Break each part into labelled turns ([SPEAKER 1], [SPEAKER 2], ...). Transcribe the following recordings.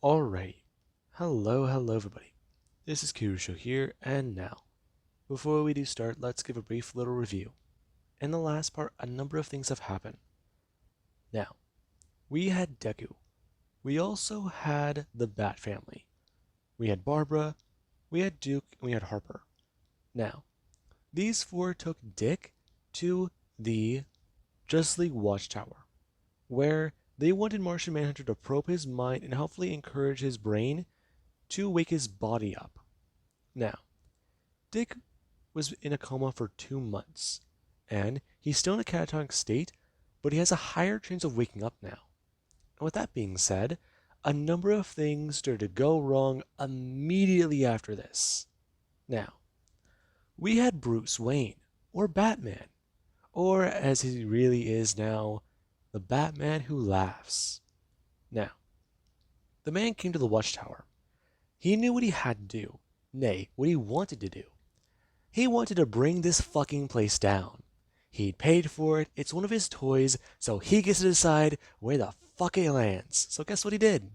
[SPEAKER 1] Alright, hello everybody. This is Kirusho here, and now, before we do start, let's give a brief little review. In the last part, a number of things have happened. Now, we had Deku. We also had the Bat family. We had Barbara, we had Duke, and we had Harper. Now, these four took Dick to the Justice League Watchtower, where they wanted Martian Manhunter to probe his mind and hopefully encourage his brain to wake his body up. Now, Dick was in a coma for 2 months, and he's still in a catatonic state, but he has a higher chance of waking up now. And with that being said, a number of things started to go wrong immediately after this. Now, we had Bruce Wayne, or Batman, or as he really is now, the Batman who laughs. Now, the man came to the watchtower. He knew what he had to do, nay, what he wanted to do. He wanted to bring this fucking place down. He'd paid for it, it's one of his toys, so he gets to decide where the fuck it lands. So guess what he did?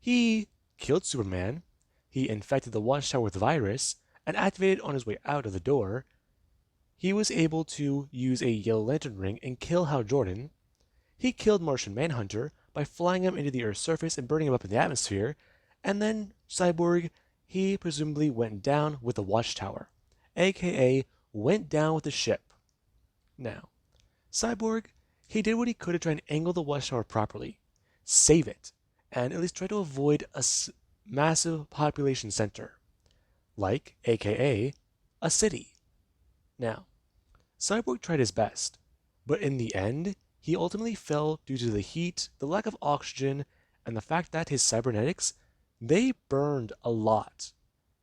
[SPEAKER 1] He killed Superman, he infected the watchtower with virus, and activated on his way out of the door. He was able to use a Yellow Lantern ring and kill Hal Jordan. He killed Martian Manhunter by flying him into the Earth's surface and burning him up in the atmosphere. And then Cyborg, he presumably went down with the watchtower, aka went down with the ship. Now, Cyborg, he did what he could to try and angle the watchtower properly, save it, and at least try to avoid a massive population center, like, aka, a city. Now, Cyborg tried his best, but in the end, he ultimately fell due to the heat, the lack of oxygen, and the fact that his cybernetics, they burned a lot.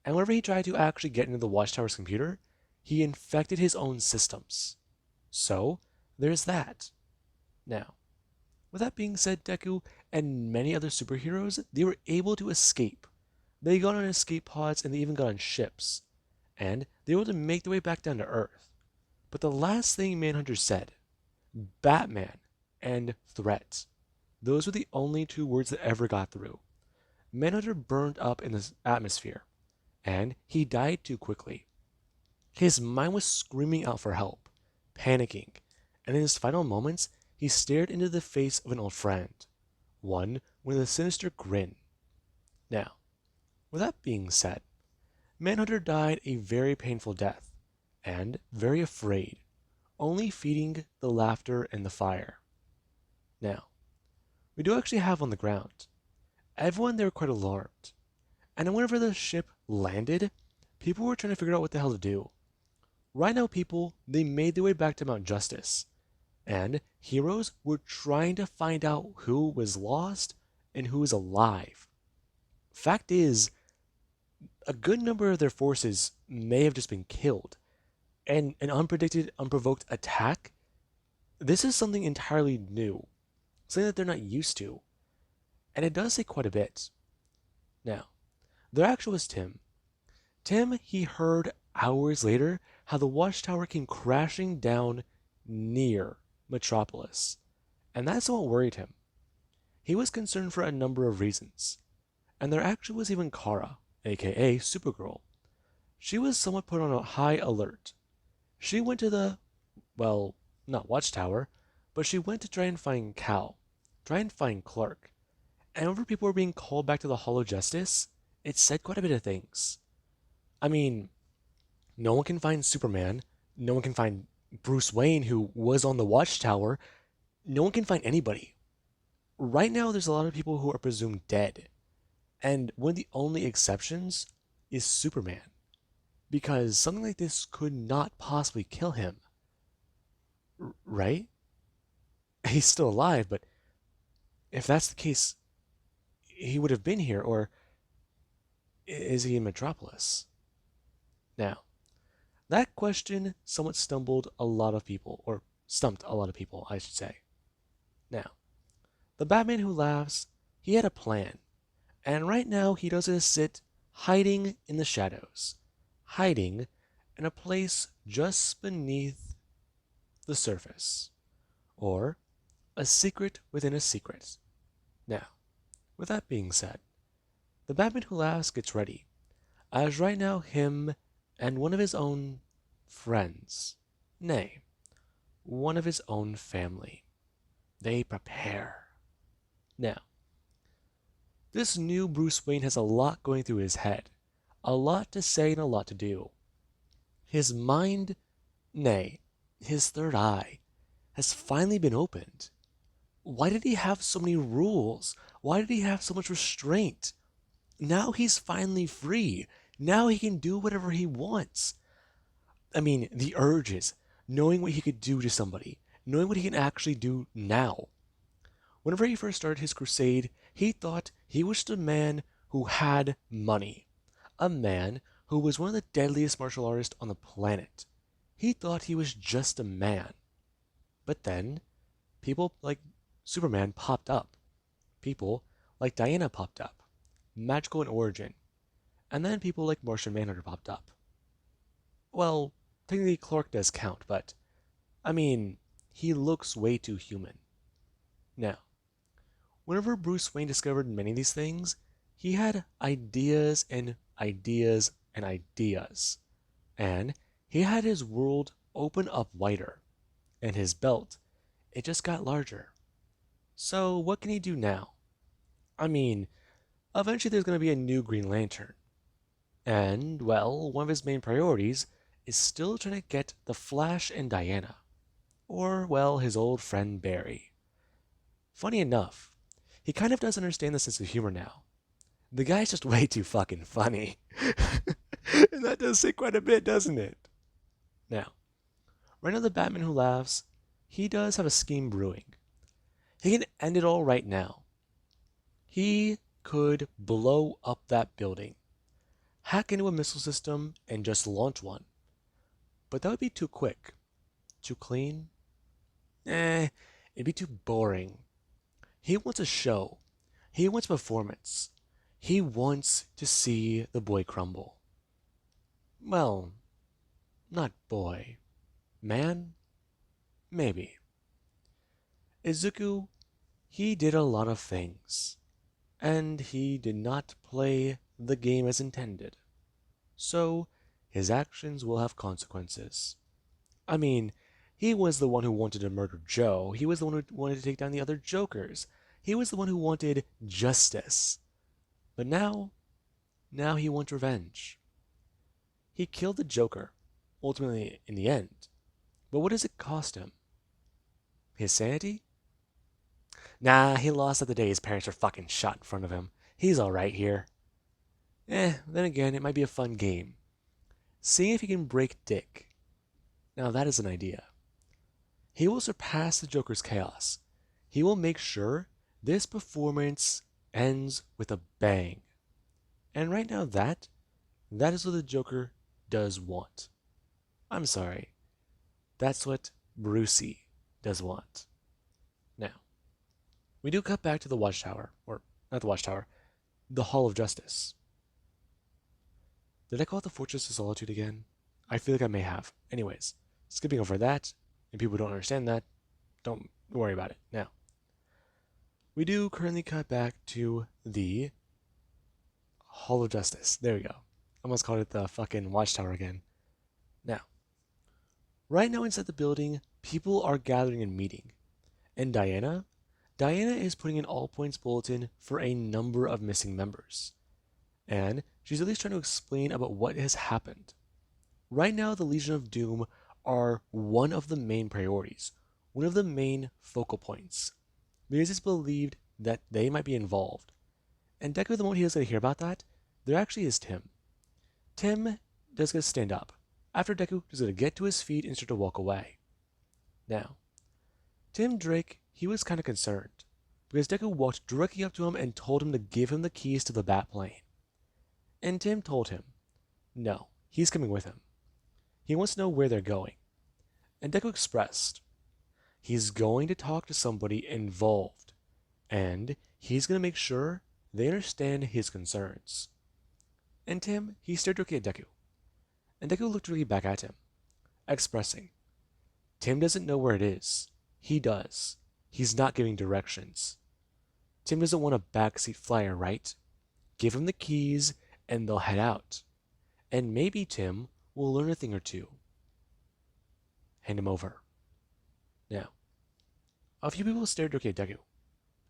[SPEAKER 1] And whenever he tried to actually get into the Watchtower's computer, he infected his own systems. So, there's that. Now, with that being said, Deku and many other superheroes, they were able to escape. They got on escape pods and they even got on ships. And they were able to make their way back down to Earth. But the last thing Manhunter said, Batman and threat, those were the only two words that ever got through. Manhunter burned up in the atmosphere, and he died too quickly. His mind was screaming out for help, panicking, and in his final moments, he stared into the face of an old friend, one with a sinister grin. Now, with that being said, Manhunter died a very painful death, and very afraid, only feeding the laughter and the fire. Now, we do actually have on the ground. Everyone there were quite alarmed, and whenever the ship landed, people were trying to figure out what the hell to do. Right now, people, they made their way back to Mount Justice, and heroes were trying to find out who was lost and who was alive. Fact is, a good number of their forces may have just been killed, and an unpredicted, unprovoked attack, this is something entirely new, something that they're not used to, and it does say quite a bit. Now, there actually was Tim. Tim, he heard hours later how the watchtower came crashing down near Metropolis, and that's what worried him. He was concerned for a number of reasons, and there actually was even Kara, aka Supergirl. She was somewhat put on a high alert. She went to the, well, not watchtower, but she went to try and find Cal, try and find Clark. And whenever people were being called back to the Hollow Justice, it said quite a bit of things. I mean, no one can find Superman, no one can find Bruce Wayne, who was on the watchtower, no one can find anybody. Right now, there's a lot of people who are presumed dead, and one of the only exceptions is Superman, because something like this could not possibly kill him. Right? He's still alive, but if that's the case, he would have been here, or is he in Metropolis? Now, that question somewhat stumbled a lot of people, or stumped a lot of people, I should say. Now, the Batman who laughs, he had a plan, and right now he doesn't sit hiding in the shadows, hiding in a place just beneath the surface, or a secret within a secret. Now, With that being said, the Batman Who Laughs gets ready, as right now him and one of his own friends, nay, one of his own family, they prepare. Now, this new Bruce Wayne has a lot going through his head, a lot to say and a lot to do. His mind, nay, his third eye, has finally been opened. Why did he have so many rules? Why did he have so much restraint? Now he's finally free. Now he can do whatever he wants. I mean, the urges, knowing what he could do to somebody, knowing what he can actually do now. Whenever he first started his crusade, he thought he was just a man who had money. A man who was one of the deadliest martial artists on the planet. He thought he was just a man. But then, people like Superman popped up. People like Diana popped up. Magical in origin. And then people like Martian Manhunter popped up. Well, technically Clark does count, but I mean, he looks way too human. Now, whenever Bruce Wayne discovered many of these things, he had ideas and ideas and ideas. And he had his world open up wider, and his belt, it just got larger. So, what can he do now? I mean, eventually there's going to be a new Green Lantern. And, well, one of his main priorities is still trying to get the Flash and Diana. Or, well, his old friend Barry. Funny enough, he kind of does understand the sense of humor now. The guy's just way too fucking funny. And that does say quite a bit, doesn't it? Now, right now the Batman Who Laughs, he does have a scheme brewing. He can end it all right now. He could blow up that building, hack into a missile system, and just launch one. But that would be too quick. Too clean? It'd be too boring. He wants a show. He wants performance. He wants to see the boy crumble. Well, not boy. Man? Maybe. Izuku, he did a lot of things. And he did not play the game as intended. So, his actions will have consequences. I mean, he was the one who wanted to murder Joe. He was the one who wanted to take down the other Jokers. He was the one who wanted justice. But now he wants revenge. He killed the Joker, ultimately in the end. But what does it cost him? His sanity? Nah, he lost the day his parents were fucking shot in front of him. He's alright here. Then again, it might be a fun game. Seeing if he can break Dick. Now that is an idea. He will surpass the Joker's chaos. He will make sure this performance ends with a bang. And right now that is what the Joker does want. I'm sorry. That's what Brucey does want. Now, we do cut back to the Watchtower, or not the Watchtower, the Hall of Justice. Did I call it the Fortress of Solitude again? I feel like I may have. Anyways, skipping over that, and people who don't understand that, don't worry about it. Now, we do currently cut back to the Hall of Justice. There we go. I almost called it the fucking Watchtower again. Now, right now inside the building, people are gathering and meeting. And Diana is putting an all points bulletin for a number of missing members. And she's at least trying to explain about what has happened. Right now, the Legion of Doom are one of the main priorities, one of the main focal points, because it's believed that they might be involved. And Deku, the moment he does get to hear about that, there actually is Tim. Tim does get to stand up, after Deku is going to get to his feet and start to walk away. Now, Tim Drake, he was kind of concerned, because Deku walked directly up to him and told him to give him the keys to the Batplane. And Tim told him, no, he's coming with him. He wants to know where they're going. And Deku expressed, he's going to talk to somebody involved, and he's going to make sure they understand his concerns. And Tim, he stared directly at Deku. And Deku looked directly back at him, expressing, Tim doesn't know where it is. He does. He's not giving directions. Tim doesn't want a backseat flyer, right? Give him the keys and they'll head out. And maybe Tim will learn a thing or two. Hand him over. Now, a few people stared at Deku,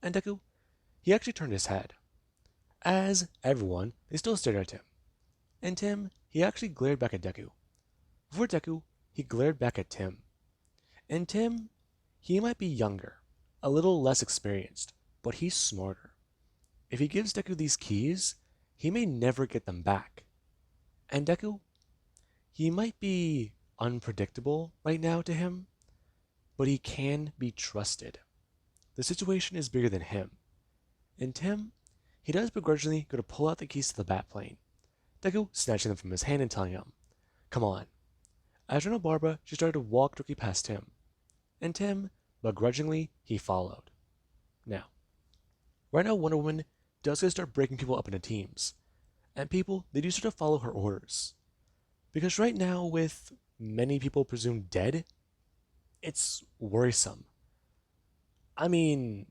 [SPEAKER 1] and Deku, he actually turned his head. As everyone, they still stared at Tim. And Tim, he actually glared back at Deku. Before Deku, he glared back at Tim. And Tim, he might be younger, a little less experienced, but he's smarter. If he gives Deku these keys, he may never get them back. And Deku, he might be unpredictable right now to him, but he can be trusted. The situation is bigger than him. And Tim, he does begrudgingly go to pull out the keys to the Batplane. Deku snatching them from his hand and telling him, "Come on." As General Barbara, she started to walk directly past Tim. And Tim, begrudgingly, he followed. Now, right now Wonder Woman does get to start breaking people up into teams. And people, they do start to follow her orders. Because right now, with many people presumed dead, it's worrisome. I mean,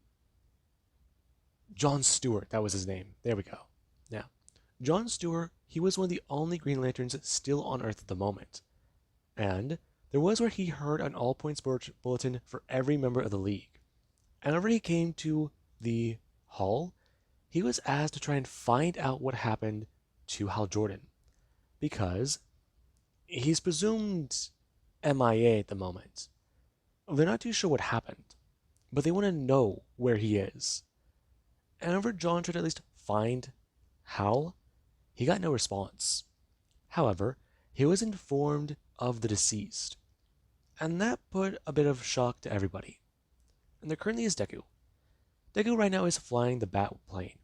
[SPEAKER 1] John Stewart, that was his name. There we go. Now, John Stewart, he was one of the only Green Lanterns still on Earth at the moment. And there was where he heard an all points bulletin for every member of the League. And whenever he came to the hall, he was asked to try and find out what happened to Hal Jordan. Because he's presumed MIA at the moment. They're not too sure what happened, but they want to know where he is. And whenever John tried to at least find Hal, he got no response. However, he was informed of the deceased, and that put a bit of shock to everybody. And there currently is Deku. Deku right now is flying the Batplane,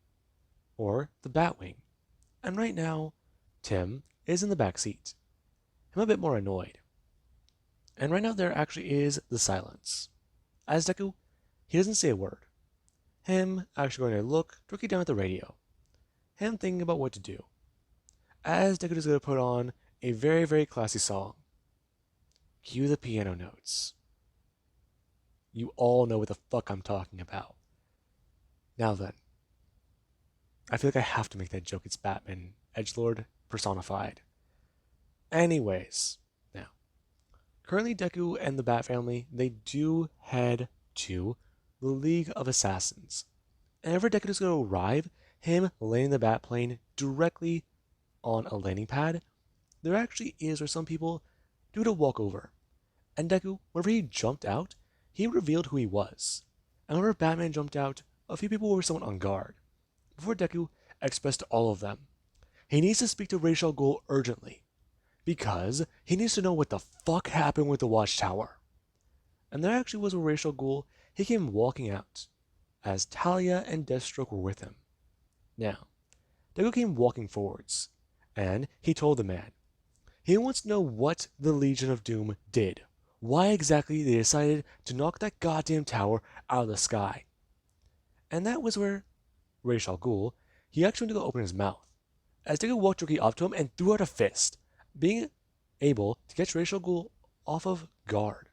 [SPEAKER 1] or the Batwing, and right now, Tim is in the back seat. I'm a bit more annoyed. And right now there actually is the silence. As Deku, he doesn't say a word. Him actually going to look directly down at the radio. Him thinking about what to do. As Deku is going to put on a very, very classy song. Cue the piano notes. You all know what the fuck I'm talking about. Now then, I feel like I have to make that joke. It's Batman, Edgelord personified. Anyways, now, currently Deku and the Bat family, they do head to the League of Assassins. And whenever Deku is going to arrive, him landing the Batplane directly on a landing pad, there actually is where some people do to walk over. And Deku, whenever he jumped out, he revealed who he was. And whenever Batman jumped out, a few people were somewhat on guard. Before Deku expressed to all of them, he needs to speak to Ra's al Ghul urgently, because he needs to know what the fuck happened with the Watchtower. And there actually was where Ra's al Ghul, he came walking out, as Talia and Deathstroke were with him. Now, Deku came walking forwards, and he told the man, he wants to know what the Legion of Doom did. Why exactly they decided to knock that goddamn tower out of the sky. And that was where Ra's al Ghul, he actually went to go open his mouth, as Deku walked directly up to him and threw out a fist, being able to catch Ra's al Ghul off of guard.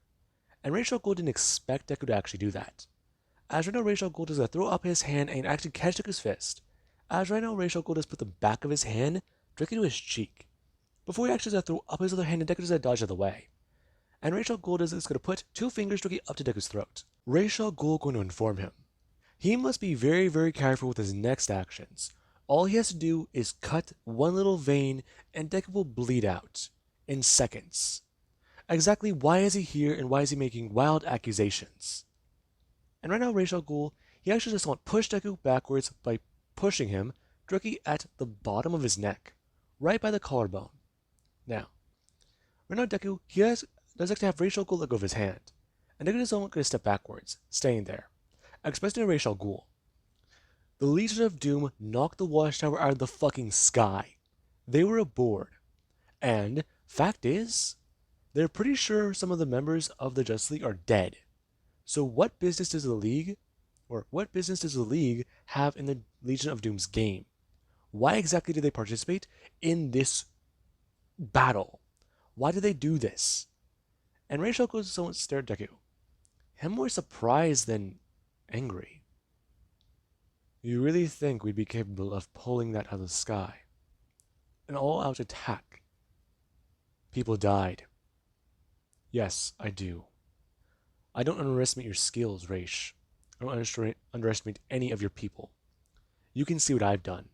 [SPEAKER 1] And Ra's al Ghul didn't expect Deku to actually do that. As right now, Ra's al Ghul does throw up his hand and actually catch Deku's fist. As right now, Ra's al Ghul does put the back of his hand directly to his cheek, before he actually does throw up his other hand and Deku does dodge out of the way. And Ra's al Ghul is going to put two fingers directly up to Deku's throat. Ra's al Ghul going to inform him. He must be very, very careful with his next actions. All he has to do is cut one little vein and Deku will bleed out in seconds. Exactly why is he here and why is he making wild accusations? And right now Ra's al Ghul, he actually just wants to push Deku backwards by pushing him directly at the bottom of his neck, right by the collarbone. Now, right now Deku, he does actually have Ra's al Ghul let go of his hand, and Deku is going to step backwards, staying there, expressing to Ra's al Ghul. The Legion of Doom knocked the Watchtower out of the fucking sky. They were aboard. And, fact is, they're pretty sure some of the members of the Justice League are dead. So what business does the League have in the Legion of Doom's game? Why exactly did they participate in this battle? Why did they do this? And Ra's al Ghul somewhat stared at Deku. Him more surprised than angry. You really think we'd be capable of pulling that out of the sky? An all-out attack? People died. Yes, I do. I don't underestimate your skills, Raish. I don't underestimate any of your people. You can see what I've done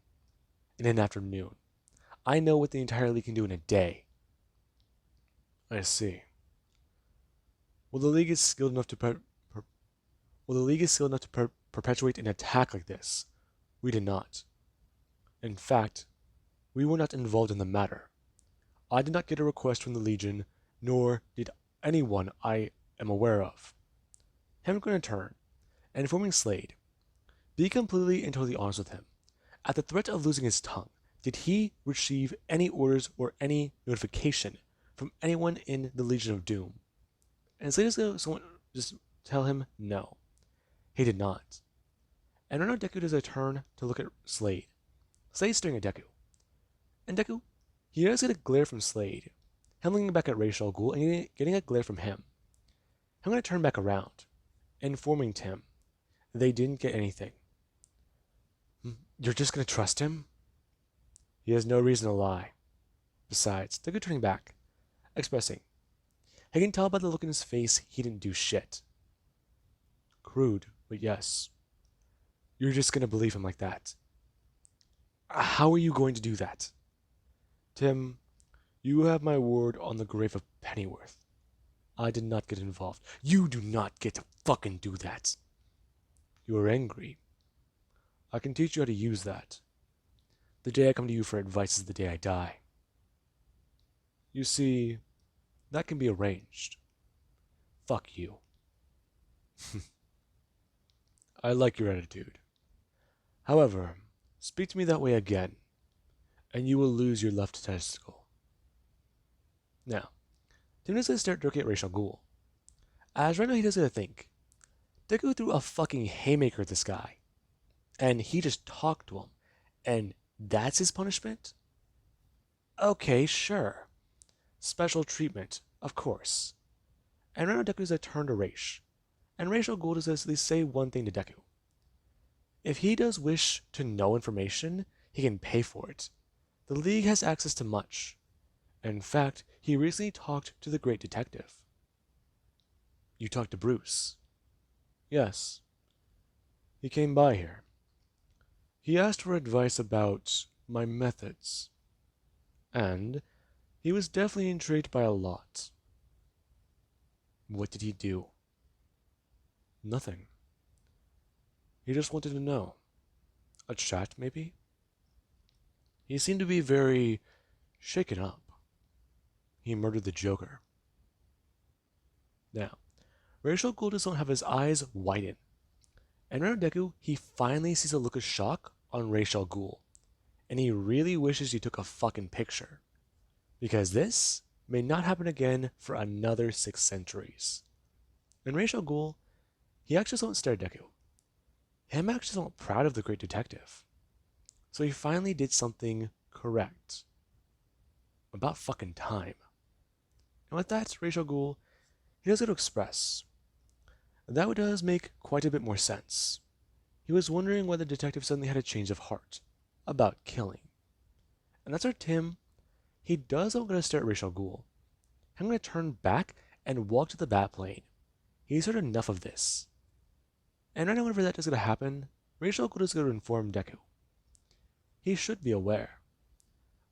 [SPEAKER 1] in an afternoon. I know what the entire league can do in a day. I see. Well, the league is skilled enough to perpetuate an attack like this. We did not. In fact, we were not involved in the matter. I did not get a request from the Legion, nor did anyone I am aware of. I'm going to turn, and informing Slade, be completely and totally honest with him. At the threat of losing his tongue, did he receive any orders or any notification from anyone in the Legion of Doom? And Slade is going to just tell him no. He did not. And right now Deku does a turn to look at Slade. Slade's staring at Deku. And Deku, he does get a glare from Slade. Him looking back at Ra's al Ghul and getting a glare from him. I'm going to turn back around, informing Tim they didn't get anything. You're just going to trust him? He has no reason to lie. Besides, Deku turning back, expressing, I can tell by the look in his face he didn't do shit. Crude, but yes. You're just going to believe him like that. How are you going to do that? Tim, you have my word on the grave of Pennyworth. I did not get involved. You do not get to fucking do that. You are angry. I can teach you how to use that. The day I come to you for advice is the day I die. You see, that can be arranged. Fuck you. I like your attitude. However, speak to me that way again, and you will lose your left testicle. Now, Tim is going to start looking at Ra's al Ghul. As right now he does get to think. Deku threw a fucking haymaker at this guy, and he just talked to him, and that's his punishment? Okay, sure. Special treatment, of course. And right now Deku is a turn to Raish, and Ra's al Ghul does at least say one thing to Deku. If he does wish to know information, he can pay for it. The League has access to much. In fact, he recently talked to the great detective. You talked to Bruce? Yes. He came by here. He asked for advice about my methods. And he was definitely intrigued by a lot. What did he do? Nothing. He just wanted to know. A chat, maybe? He seemed to be very shaken up. He murdered the Joker. Now, Ra's al Ghul doesn't have his eyes widen. And around Deku, he finally sees a look of shock on Ra's al Ghul. And he really wishes he took a fucking picture. Because this may not happen again for another 6 centuries. And Ra's al Ghul, he actually doesn't stare at Deku. Him actually isn't proud of the great detective. So he finally did something correct. About fucking time. And with that, Ra's al Ghul, he does get to express. That does make quite a bit more sense. He was wondering why the detective suddenly had a change of heart. About killing. And that's where Tim, he does not going to stare at Ra's al Ghul. I'm going to turn back and walk to the Batplane. He's heard enough of this. And right now, whenever that is going to happen, Ra's al Ghul is going to inform Deku. He should be aware.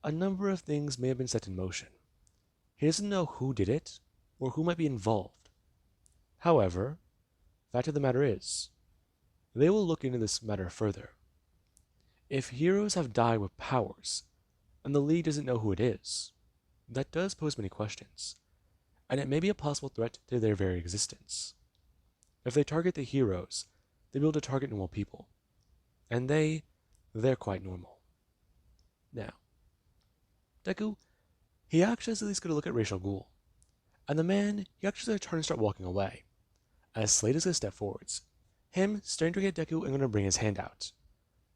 [SPEAKER 1] A number of things may have been set in motion. He doesn't know who did it, or who might be involved. However, fact of the matter is, they will look into this matter further. If heroes have died with powers, and the League doesn't know who it is, that does pose many questions, and it may be a possible threat to their very existence. If they target the heroes, they'll be able to target normal people. And they're quite normal. Now, Deku, he actually is at least going to look at Ra's al Ghul. And the man, he actually is going to turn and start walking away. As Slade is going to step forwards, him staring to at Deku and going to bring his hand out.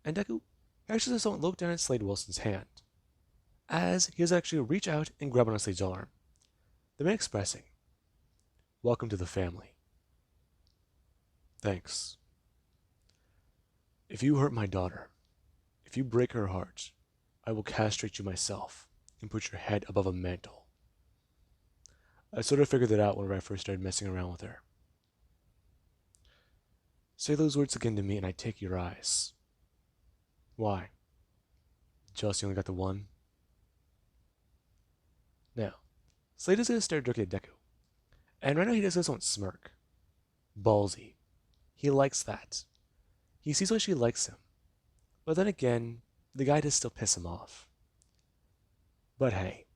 [SPEAKER 1] And Deku, he actually does look down at Slade Wilson's hand. As he does actually reach out and grab on Slade's arm. The man expressing, welcome to the family. Thanks. If you hurt my daughter, if you break her heart, I will castrate you myself and put your head above a mantle. I sort of figured that out whenever I first started messing around with her. Say those words again to me and I take your eyes. Why? Jealous you only got the one? Now, Slade is gonna stare directly at Deku. And right now he does this on smirk. Ballsy. He likes that. He sees why she likes him. But then again, the guy does still piss him off. But hey,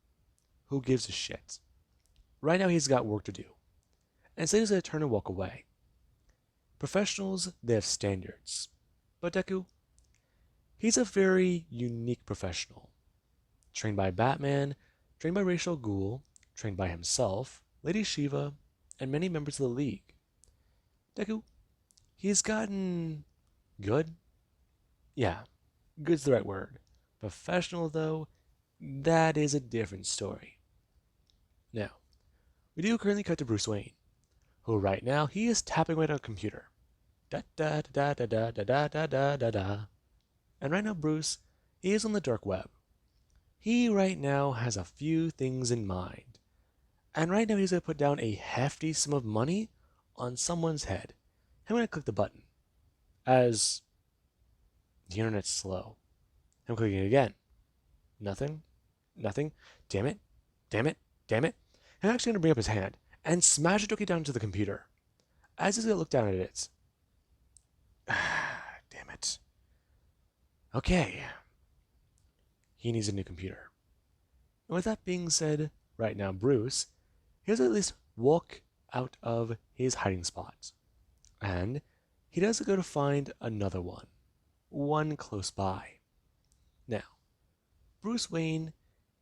[SPEAKER 1] who gives a shit? Right now he's got work to do. And Slade is gonna turn and walk away. Professionals, they have standards. But Deku, he's a very unique professional. Trained by Batman, trained by Ra's al Ghul, trained by himself, Lady Shiva, and many members of the League. Deku, he's gotten good? Yeah, good's the right word. Professional, though, that is a different story. Now, we do currently cut to Bruce Wayne, who right now he is tapping away on a computer. Da da da da da da da da da da da. And right now, Bruce, he is on the dark web. He right now has a few things in mind. And right now he's going to put down a hefty sum of money on someone's head. I'm going to click the button. As the internet's slow. I'm clicking it again. Nothing. Nothing. Damn it. Damn it. Damn it. I'm actually going to bring up his hand and smash it directly down to the computer. As he's going to look down at it. Damn it. Okay. He needs a new computer. And with that being said, right now, Bruce, he has to at least walk out of his hiding spot. And he does go to find another one. One close by. Now, Bruce Wayne,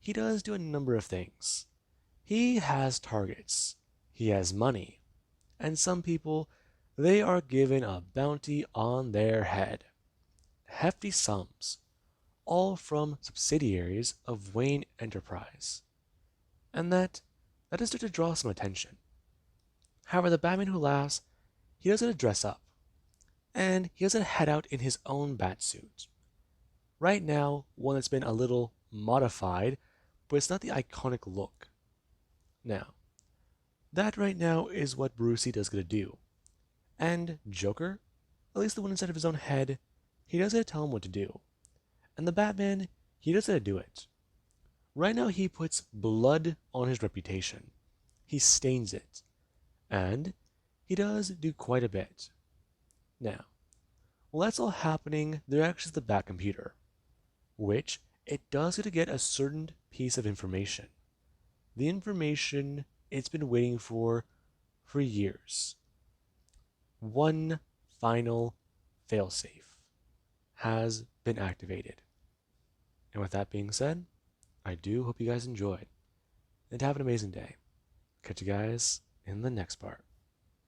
[SPEAKER 1] he does do a number of things. He has targets. He has money. And some people, they are given a bounty on their head. Hefty sums. All from subsidiaries of Wayne Enterprise. And that is to draw some attention. However, the Batman who laughs, he doesn't dress up. And he doesn't head out in his own batsuit. Right now, one that's been a little modified, but it's not the iconic look. Now, that right now is what Brucey does gonna do. And Joker, at least the one inside of his own head, he does gotta tell him what to do. And the Batman, he does gotta do it. Right now he puts blood on his reputation. He stains it. And he does do quite a bit. Now, while that's all happening, there actually is the Bat computer, which it does get to get a certain piece of information. The information it's been waiting for years. One final failsafe has been activated. And with that being said, I do hope you guys enjoyed, and have an amazing day. Catch you guys in the next part.